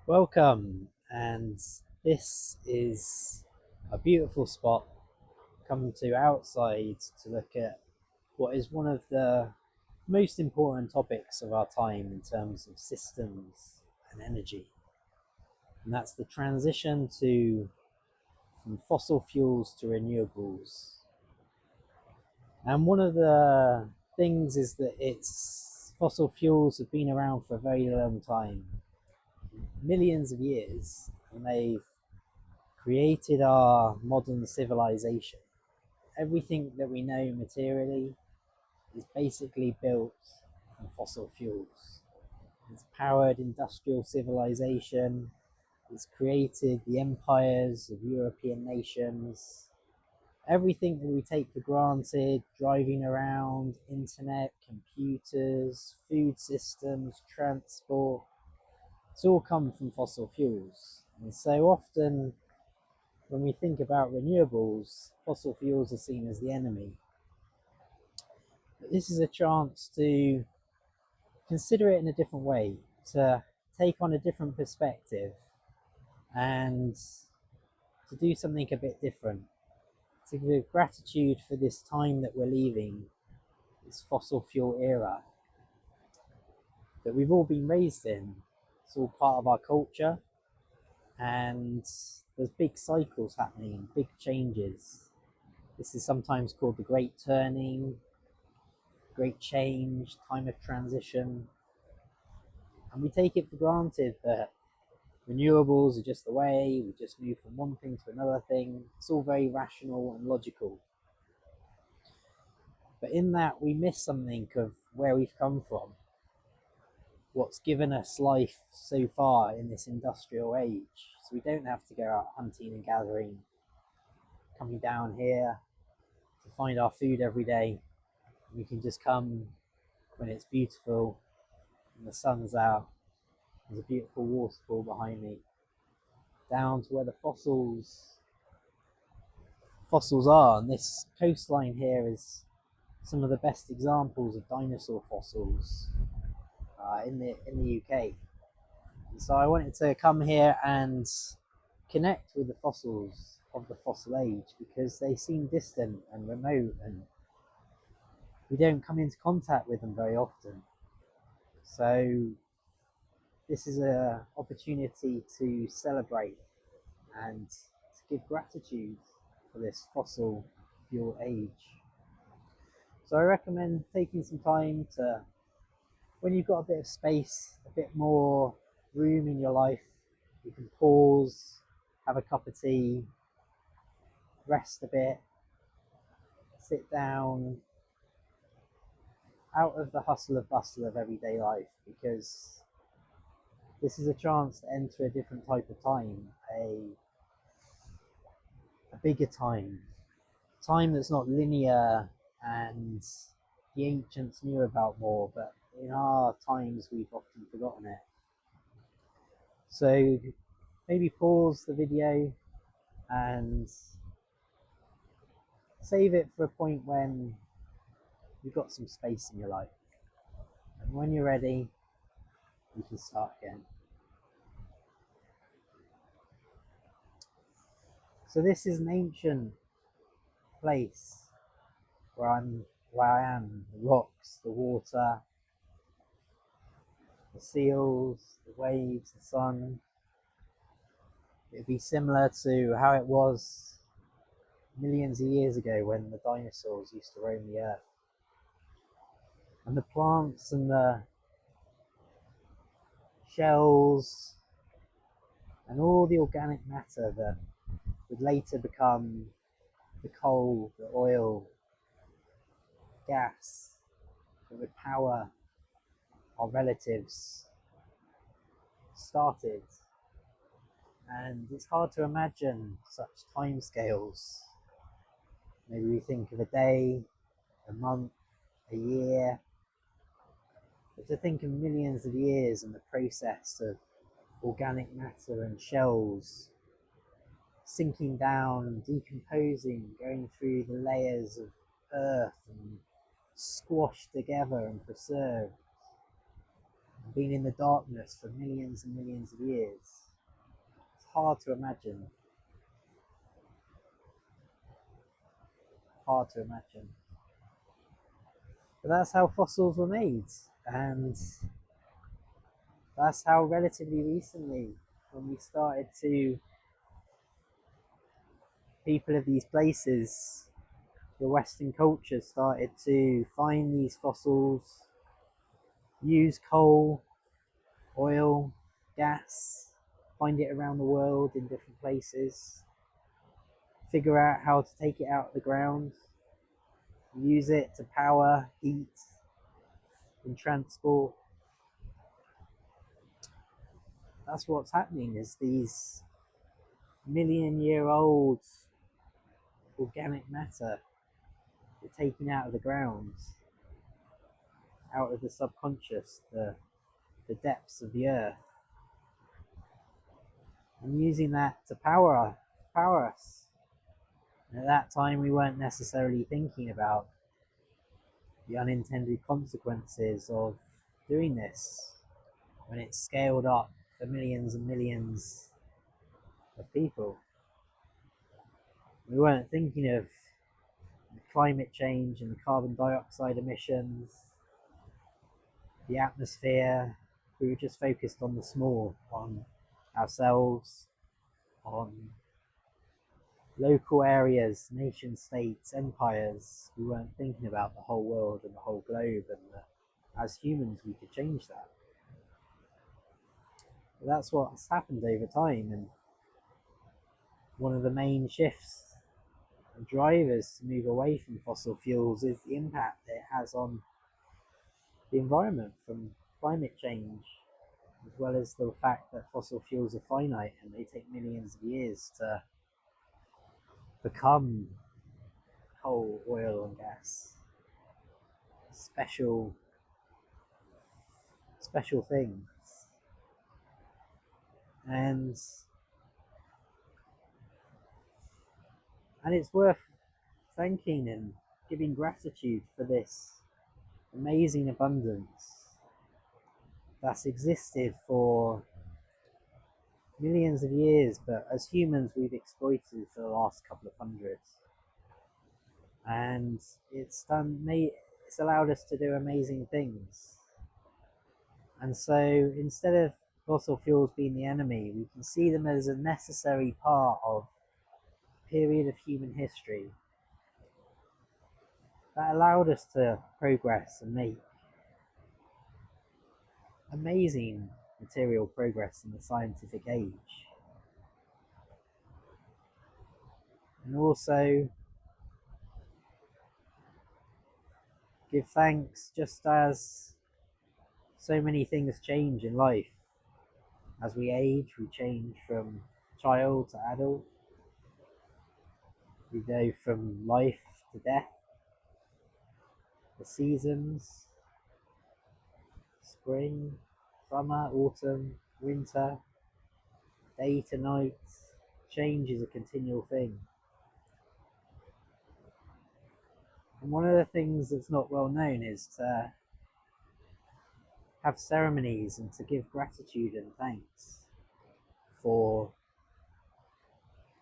Welcome, and this is a beautiful spot. Come to outside to look at what is one of the most important topics of our time in terms of systems and energy, and that's the transition from fossil fuels to renewables. And one of the things is that it's fossil fuels have been around for a very long time, millions of years, and they've created our modern civilization. Everything that we know materially is basically built from fossil fuels. It's powered industrial civilization, it's created the empires of European nations. Everything that we take for granted, driving around, internet, computers, food systems, transport, it's all come from fossil fuels. And so often when we think about renewables, fossil fuels are seen as the enemy. But this is a chance to consider it in a different way, to take on a different perspective, and to do something a bit different, to give gratitude for this time that we're leaving, this fossil fuel era that we've all been raised in. It's all part of our culture, and there's big cycles happening, big changes. This is sometimes called the Great Turning, great change, time of transition. And we take it for granted that renewables are just the way, we just move from one thing to another thing. It's all very rational and logical. But in that, we miss something of where we've come from, what's given us life so far in this industrial age. So we don't have to go out hunting and gathering, coming down here to find our food every day. We can just come when it's beautiful and the sun's out. There's a beautiful waterfall behind me, down to where the fossils are. And this coastline here is some of the best examples of dinosaur fossils in the UK. And so I wanted to come here and connect with the fossils of the fossil age, because they seem distant and remote, and we don't come into contact with them very often. So this is an opportunity to celebrate and to give gratitude for this fossil fuel age. So I recommend taking some time to, when you've got a bit of space, a bit more room in your life, you can pause, have a cup of tea, rest a bit, sit down, out of the hustle and bustle of everyday life, because this is a chance to enter a different type of time, a bigger time that's not linear and the ancients knew about more, but in our times we've often forgotten it. So maybe pause the video and save it for a point when you've got some space in your life. And when you're ready, you can start again. So this is an ancient place where I am. The rocks, the water, the seals, the waves, the sun. It'd be similar to how it was millions of years ago when the dinosaurs used to roam the earth. And the plants and the shells and all the organic matter that would later become the coal, the oil, gas that would power our relatives started. And it's hard to imagine such timescales. Maybe we think of a day, a month, a year, but to think of millions of years and the process of organic matter and shells sinking down, decomposing, going through the layers of earth and squashed together and preserved. been in the darkness for millions and millions of years. It's hard to imagine. Hard to imagine. But that's how fossils were made, and that's how relatively recently, when we started to, people of these places, the Western culture started to find these fossils, use coal, oil, gas, find it around the world in different places, figure out how to take it out of the ground, use it to power, heat, and transport. That's what's happening, is these million-year-old organic matter are taken out of the ground, out of the subconscious, the depths of the earth, and using that to power us. And at that time, we weren't necessarily thinking about the unintended consequences of doing this when it's scaled up for millions and millions of people. We weren't thinking of the climate change and the carbon dioxide emissions, the atmosphere. We were just focused on the small, on ourselves, on local areas, nation states, empires. We weren't thinking about the whole world and the whole globe, and that as humans we could change that. But that's what's happened over time, and one of the main shifts and drivers to move away from fossil fuels is the impact that it has on the environment from climate change, as well as the fact that fossil fuels are finite and they take millions of years to become coal, oil, and gas. Special things. And it's worth thanking and giving gratitude for this amazing abundance that's existed for millions of years, but as humans we've exploited for the last couple of hundreds. And it's allowed us to do amazing things. And so instead of fossil fuels being the enemy, we can see them as a necessary part of a period of human history that allowed us to progress and make amazing material progress in the scientific age. And also give thanks, just as so many things change in life. As we age, we change from child to adult. We go from life to death. The seasons, spring, summer, autumn, winter, day to night, change is a continual thing. And one of the things that's not well known is to have ceremonies and to give gratitude and thanks for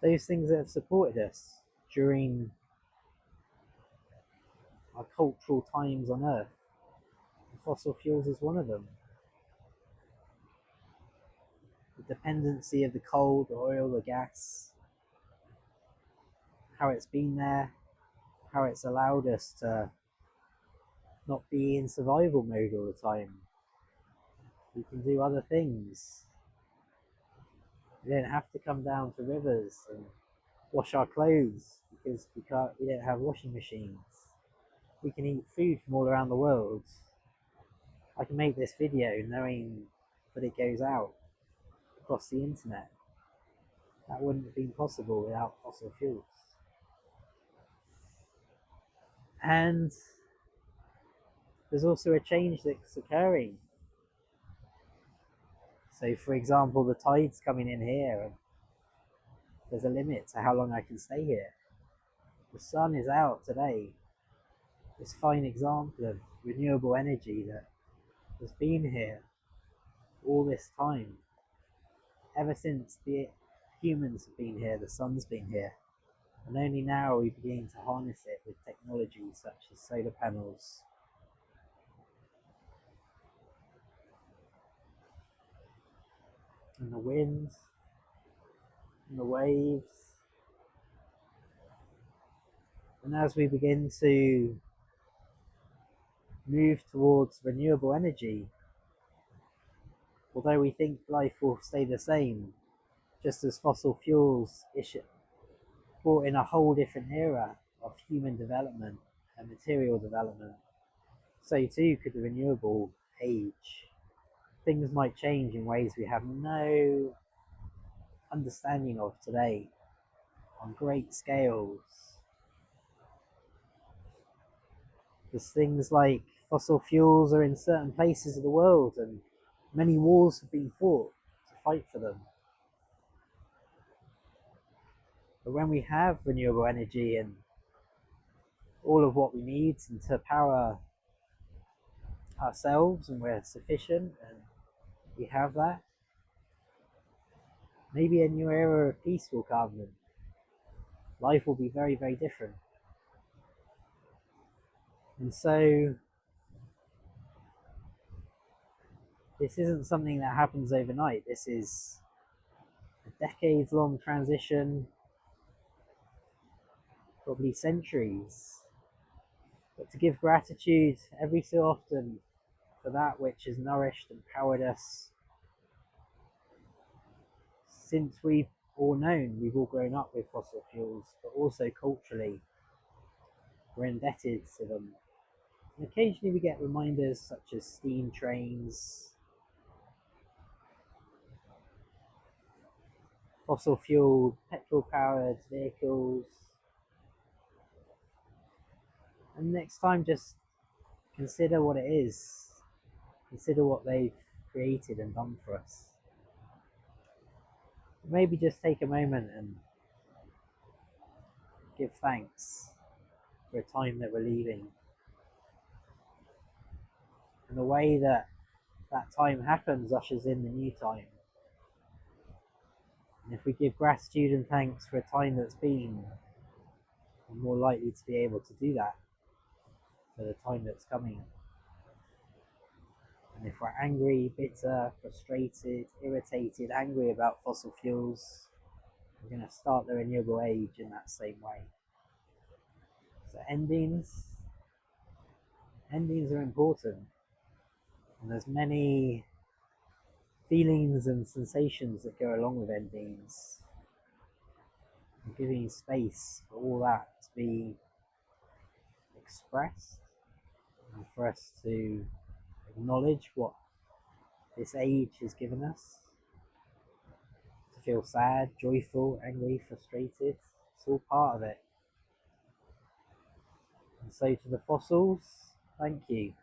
those things that have supported us during our cultural times on Earth. And fossil fuels is one of them. The dependency of the coal, the oil, the gas, how it's been there, how it's allowed us to not be in survival mode all the time. We can do other things. We don't have to come down to rivers and wash our clothes because we don't have washing machines. We can eat food from all around the world. I can make this video knowing that it goes out across the internet. That wouldn't have been possible without fossil fuels. And there's also a change that's occurring. So for example, the tide's coming in here, and there's a limit to how long I can stay here. The sun is out today. This fine example of renewable energy that has been here all this time, ever since the humans have been here, the sun's been here, and only now are we beginning to harness it with technologies such as solar panels. And the wind, and the waves. And as we begin to move towards renewable energy, although we think life will stay the same, just as fossil fuels brought in a whole different era of human development and material development, so too could the renewable age. Things might change in ways we have no understanding of today on great scales. There's things like fossil fuels are in certain places of the world, and many wars have been fought to fight for them. But when we have renewable energy and all of what we need to power ourselves, and we're sufficient and we have that, maybe a new era of peace will come and life will be very, very different. And so this isn't something that happens overnight. This is a decades-long transition, probably centuries. But to give gratitude every so often for that which has nourished and powered us since we've all known, we've all grown up with fossil fuels, but also culturally we're indebted to them. And occasionally we get reminders such as steam trains, fossil fuel, petrol powered vehicles. And next time, just consider what it is. Consider what they've created and done for us. Maybe just take a moment and give thanks for a time that we're leaving. And the way that that time happens ushers in the new time. And if we give gratitude and thanks for a time that's been, we're more likely to be able to do that for the time that's coming. And if we're angry, bitter, frustrated, irritated, angry about fossil fuels, we're going to start the renewable age in that same way. So endings are important. And there's many feelings and sensations that go along with endings. And giving space for all that to be expressed and for us to acknowledge what this age has given us, to feel sad, joyful, angry, frustrated. It's all part of it. And so to the fossils, thank you.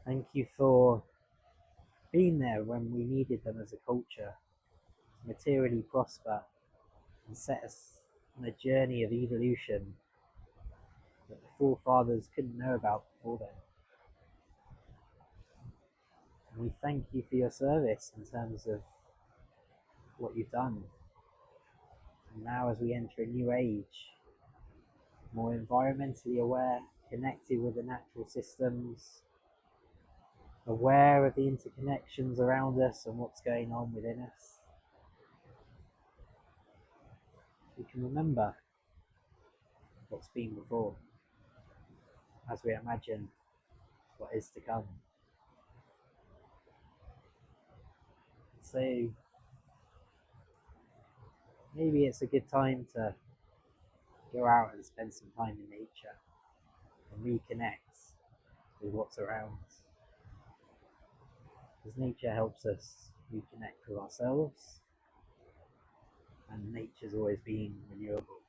Thank you for being there when we needed them as a culture to materially prosper and set us on a journey of evolution that the forefathers couldn't know about before then. And we thank you for your service in terms of what you've done. And now as we enter a new age, more environmentally aware, connected with the natural systems, aware of the interconnections around us and what's going on within us, we can remember what's been before as we imagine what is to come. So maybe it's a good time to go out and spend some time in nature and reconnect with what's around. Because nature helps us reconnect with ourselves, and nature's always been renewable.